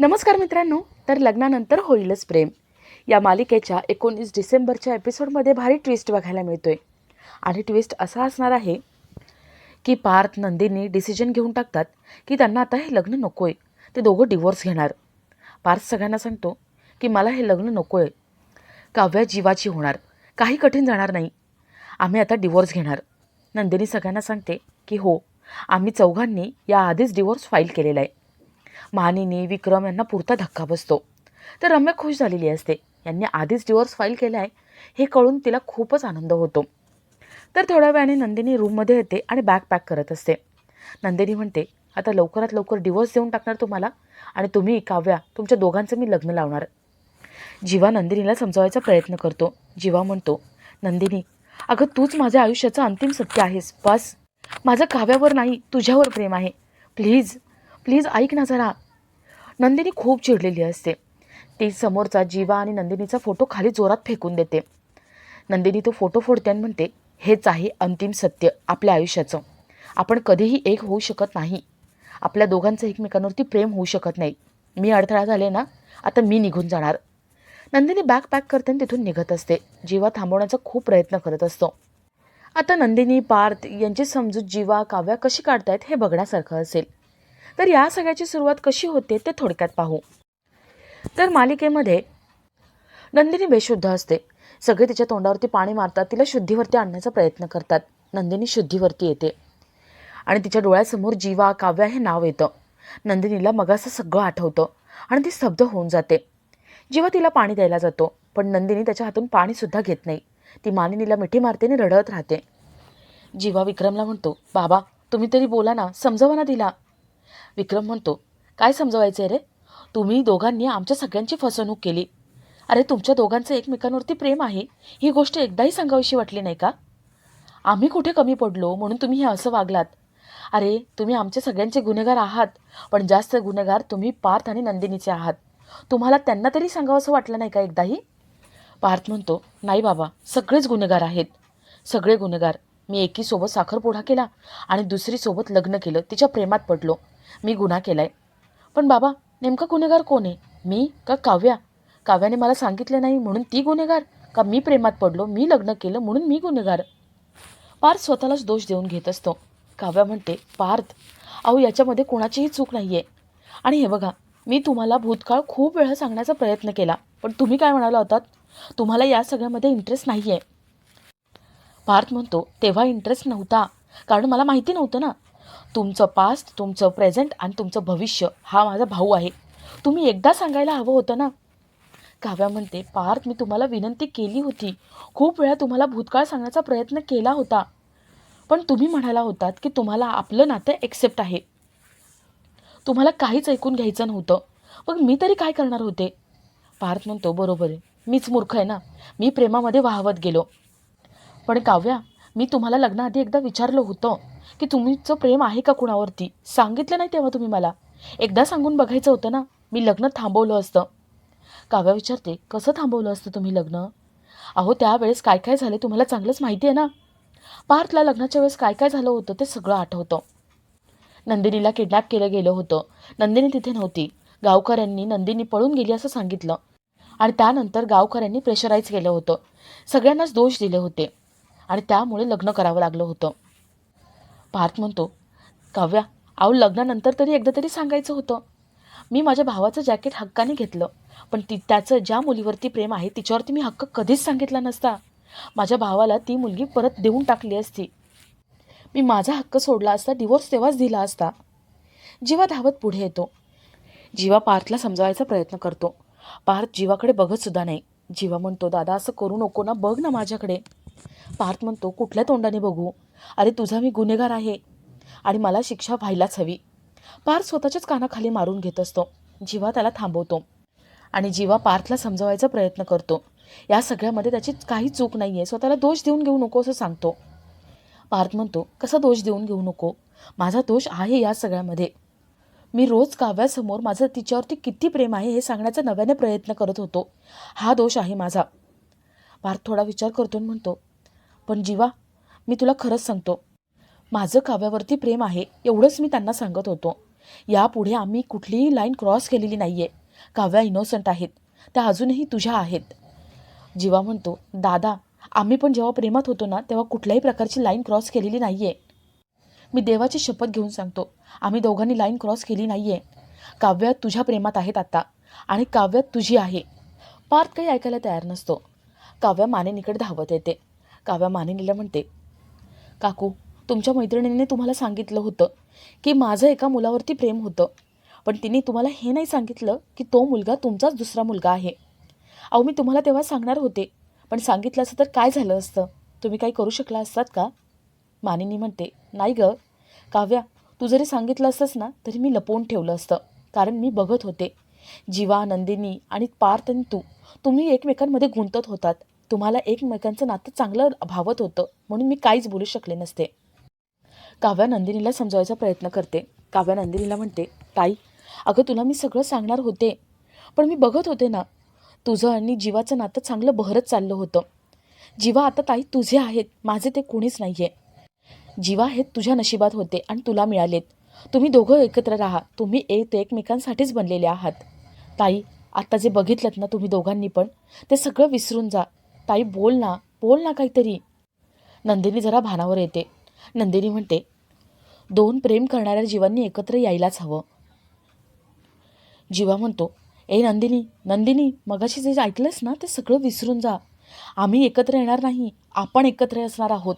नमस्कार मित्रांनो. तर लग्नानंतर होईलच प्रेम या मालिकेच्या 19 डिसेंबरच्या एपिसोडमध्ये भारी ट्विस्ट बघायला मिळतोय. आणि ट्विस्ट असा असणार आहे की पार्थ नंदिनी डिसिजन घेऊन टाकतात की त्यांना आता हे लग्न नको आहे. ते दोघं डिवोर्स घेणार. पार्थ सगळ्यांना सांगतो की मला हे लग्न नको आहे. काव्या जीवाची होणार, काही कठीण जाणार नाही, आम्ही आता डिवोर्स घेणार. नंदिनी सगळ्यांना सांगते की हो, आम्ही चौघांनी याआधीच डिवोर्स फाईल केलेला आहे. मानिनी विक्रम यांना पुरता धक्का बसतो. तर रम्या खुश झालेली असते. यांनी आधीच डिवोर्स फाईल केला आहे हे कळून तिला खूपच आनंद होतो. तर थोड्या वेळाने नंदिनी रूममध्ये येते आणि बॅग पॅक करत असते. नंदिनी म्हणते, आता लवकरात लवकर डिवोर्स देऊन टाकणार तुम्हाला, आणि तुम्ही काव्या तुमच्या दोघांचं मी लग्न लावणार. जीवा नंदिनीला समजावायचा प्रयत्न करतो. जीवा म्हणतो, नंदिनी अगं तूच माझ्या आयुष्याचं अंतिम सत्य आहेस. बस, माझं काव्यावर नाही तुझ्यावर प्रेम आहे. प्लीज प्लीज ऐक ना जरा. नंदिनी खूप चिडलेली असते. ती समोरचा जीवा आणि नंदिनीचा फोटो खाली जोरात फेकून देते. नंदिनी तो फोटो फोडते आणि म्हणते, हेच आहे अंतिम सत्य आपल्या आयुष्याचं. आपण कधीही एक होऊ शकत नाही. आपल्या दोघांचं एकमेकांवरती प्रेम होऊ शकत नाही. मी अडथळा झाले ना, आता मी निघून जाणार. नंदिनी बॅग पॅक करते आणि तिथून निघत असते. जीवा थांबवण्याचा खूप प्रयत्न करत असतो. आता नंदिनी पार्थ यांची समजूत जीवा काव्या कशी काढतायत हे बघण्यासारखं असेल. तर या सगळ्याची सुरुवात कशी होते ते थोडक्यात पाहू. तर मालिकेमध्ये नंदिनी बेशुद्ध असते. सगळे तिच्या तोंडावरती पाणी मारतात, तिला शुद्धीवरती आणण्याचा प्रयत्न करतात. नंदिनी शुद्धीवरती येते आणि तिच्या डोळ्यासमोर जीवा काव्या हे नाव येतं. नंदिनीला मगाचं सगळं आठवतं आणि ती स्तब्ध होऊन जाते. जीवा तिला पाणी द्यायला जातो, पण नंदिनी त्याच्या हातून पाणीसुद्धा घेत नाही. ती मानिनीला मिठी मारते आणि रडत राहते. जीवा विक्रमला म्हणतो, बाबा तुम्ही तरी बोला ना, समजावा ना तिला. विक्रम म्हणतो, काय समजवायचं रे, तुम्ही दोघांनी आमच्या सगळ्यांची फसवणूक केली. अरे तुमच्या दोघांचं एकमेकांवरती प्रेम आहे ही गोष्ट एकदाही सांगावीशी वाटली नाही का? आम्ही कुठे कमी पडलो म्हणून तुम्ही हे असं वागलात? अरे तुम्ही आमच्या सगळ्यांचे गुन्हेगार आहात, पण जास्त गुन्हेगार तुम्ही पार्थ आणि नंदिनीचे आहात. तुम्हाला त्यांना तरी सांगावं असं वाटलं नाही का एकदाही? पार्थ म्हणतो, नाही बाबा, सगळेच गुन्हेगार आहेत, सगळे गुन्हेगार. मी एकीसोबत साखरपुडा केला आणि दुसरीसोबत लग्न केलं, तिच्या प्रेमात पडलो, मी गुन्हा केलाय. पण बाबा नेमका गुन्हेगार कोण आहे, मी का काव्या? काव्याने मला सांगितलं नाही म्हणून ती गुन्हेगार, का मी प्रेमात पडलो, मी लग्न केलं म्हणून मी गुन्हेगार? पार्थ स्वतःलाच दोष देऊन घेत असतो. काव्या म्हणते, पार्थ अहो याच्यामध्ये कोणाचीही चूक नाही आहे. आणि हे बघा, मी तुम्हाला भूतकाळ खूप वेळा सांगण्याचा प्रयत्न केला, पण तुम्ही काय म्हणाला होतात, तुम्हाला या सगळ्यामध्ये इंटरेस्ट नाही आहे. पार्थ म्हणतो, तेव्हा इंटरेस्ट नव्हता, कारण मला माहिती नव्हतं ना. तुमचं पास्ट, तुमचं प्रेझेंट आणि तुमचं भविष्य हा माझा भाऊ आहे. तुम्ही एकदा सांगायला हवं होतं ना. काव्या म्हणते, पार्थ मी तुम्हाला विनंती केली होती, खूप वेळा तुम्हाला भूतकाळ सांगण्याचा प्रयत्न केला होता, पण तुम्ही म्हणाला होतात की तुम्हाला आपलं नातं एक्सेप्ट आहे, तुम्हाला काहीच ऐकून घ्यायचं नव्हतं. मग मी तरी काय करणार होते? पार्थ म्हणतो, बरोबर आहे, मीच मूर्ख आहे ना, मी प्रेमामध्ये वाहवत गेलो. पण काव्या, मी तुम्हाला लग्नाआधी एकदा विचारलं होतं की तुमचं प्रेम आहे का कुणावरती, सांगितलं नाही तेव्हा तुम्ही मला. एकदा सांगून बघायचं होतं ना, मी लग्न थांबवलं असतं. काव्या विचारते, कसं थांबवलं असतं तुम्ही लग्न? अहो त्यावेळेस काय काय झाले तुम्हाला चांगलंच माहिती आहे ना. पार्थला लग्नाच्या वेळेस काय काय झालं होतं ते सगळं आठवतं. नंदिनीला किडनॅप केलं गेलं होतं. नंदिनी तिथे नव्हती. गावकऱ्यांनी नंदिनी पळून गेली असं सांगितलं आणि त्यानंतर गावकऱ्यांनी प्रेशराईज केलं होतं, सगळ्यांनाच दोष दिले होते आणि त्यामुळे लग्न करावं लागलं होतं. पार्थ म्हणतो, काव्या अहो लग्नानंतर तरी एकदा तरी सांगायचं होतं. मी माझ्या भावाचं जॅकेट हक्काने घेतलं, पण त्याचं ज्या मुलीवरती प्रेम आहे तिच्यावरती मी हक्क कधीच सांगितला नसता. माझ्या भावाला ती मुलगी परत देऊन टाकली असती. मी माझा हक्क सोडला असता, डिवोर्स तेव्हाच दिला असता. जीवा धावत पुढे येतो. जीवा पार्थला समजावायचा प्रयत्न करतो. पार्थ जीवाकडे बघत सुद्धा नाही. जीवा म्हणतो, दादा असं करू नको ना, बघ ना माझ्याकडे. पार्थ म्हणतो, कुठल्या तोंडाने बघू? अरे तुझा मी गुन्हेगार आहे आणि मला शिक्षा व्हायलाच हवी. पार्थ स्वतःच्याच कानाखाली मारून घेत असतो. जीवा त्याला थांबवतो आणि जीवा पार्थला समजावायचा प्रयत्न करतो. या सगळ्यामध्ये त्याची काही चूक नाही आहे, स्वतःला दोष देऊन घेऊ नको असं सांगतो. पार्थ म्हणतो, कसा दोष देऊन घेऊ नको, माझा दोष आहे या सगळ्यामध्ये. मी रोज काव्यासमोर माझं तिच्यावरती किती प्रेम आहे हे सांगण्याचा नव्याने प्रयत्न करत होतो, हा दोष आहे माझा. पार्थ थोडा विचार करतो आणि म्हणतो, पण जीवा मी तुला खरंच सांगतो, माझं काव्यावरती प्रेम आहे एवढंच मी त्यांना सांगत होतो. यापुढे आम्ही कुठलीही लाईन क्रॉस केलेली नाही आहे. काव्या इनोसंट आहेत, त्या अजूनही तुझ्या आहेत. जीवा म्हणतो, दादा आम्ही पण जेव्हा प्रेमात होतो ना तेव्हा कुठल्याही प्रकारची लाईन क्रॉस केलेली नाही आहे. मी देवाची शपथ घेऊन सांगतो, आम्ही दोघांनी लाईन क्रॉस केली नाही आहे. काव्या तुझ्या प्रेमात आहेत आता, आणि काव्या तुझी आहे. पार्थ काही ऐकायला तयार नसतो. काव्या मानिनीकडे धावत येते. काव्या मानिनीला म्हणते, काकू तुमच्या मैत्रिणीने तुम्हाला सांगितलं होतं की माझं एका मुलावरती प्रेम होतं, पण तिने तुम्हाला हे नाही सांगितलं की तो मुलगा तुमचाच दुसरा मुलगा आहे. अहो मी तुम्हाला तेव्हा सांगणार होते, पण सांगितलं असतं तर काय झालं असतं? तुम्ही काही करू शकला असतात का? मानिनी म्हणते, नाही गं काव्या, तू जरी सांगितलं असतंस ना तरी मी लपवून ठेवलं असतं, कारण मी बघत होते जीवा, नंदिनी आणि पार्थ आणि तुम्ही एकमेकांमध्ये गुंतत होतात. तुम्हाला एकमेकांचं नातं चांगलं भावत होतं, म्हणून मी काहीच बोलू शकले नसते. काव्या नंदिनीला समजावायचा प्रयत्न करते. काव्या नंदिनीला म्हणते, ताई अगं तुला मी सगळं सांगणार होते, पण मी बघत होते ना तुझं आणि जीवाचं नातं चांगलं बहरत चाललं होतं. जीवा आता ताई तुझे आहेत, माझे ते कोणीच नाही आहे. जीवा हे तुझ्या नशिबात होते आणि तुला मिळालेत. तुम्ही दोघं एकत्र राहा, तुम्ही एकमेकांसाठीच बनलेले आहात. ताई आत्ता जे बघितलं ना तुम्ही दोघांनी पण, ते सगळं विसरून जा. ताई बोल ना काहीतरी. नंदिनी जरा भानावर येते. नंदिनी म्हणते, दोन प्रेम करणाऱ्या जीवांनी एकत्र यायलाच हवं. जीवा म्हणतो, नंदिनी मगाशी जे ऐकलंस ना ते सगळं विसरून जा. आम्ही एकत्र येणार नाही, आपण एकत्र असणार आहोत.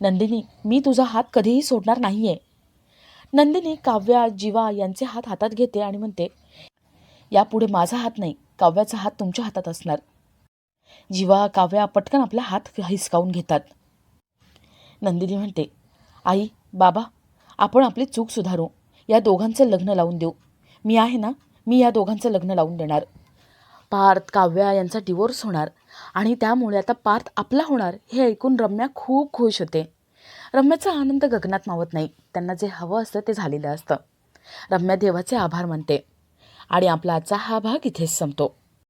नंदिनी मी तुझा हात कधीही सोडणार नाही आहे. नंदिनी काव्या, जीवा यांचे हात हातात घेते आणि म्हणते, यापुढे माझा हात नाही, काव्याचा हात तुमच्या हातात असणार. जीवा, काव्या पटकन आपला हात हिसकावून घेतात. नंदिनी म्हणते, आई, बाबा आपण आपली चूक सुधारू, या दोघांचं लग्न लावून देऊ. मी आहे ना, मी या दोघांचं लग्न लावून देणार. पार्थ, काव्या यांचा डिवोर्स होणार आणि त्यामुळे आता पार्थ आपला होणार हे ऐकून रम्या खूप खुश होते. रम्याचा आनंद गगनात मावत नाही. त्यांना जे हवं असतं ते झालेलं असतं. रम्या देवाचे आभार मानते. आणि आपला आजचा हा भाग इथेच संपतो.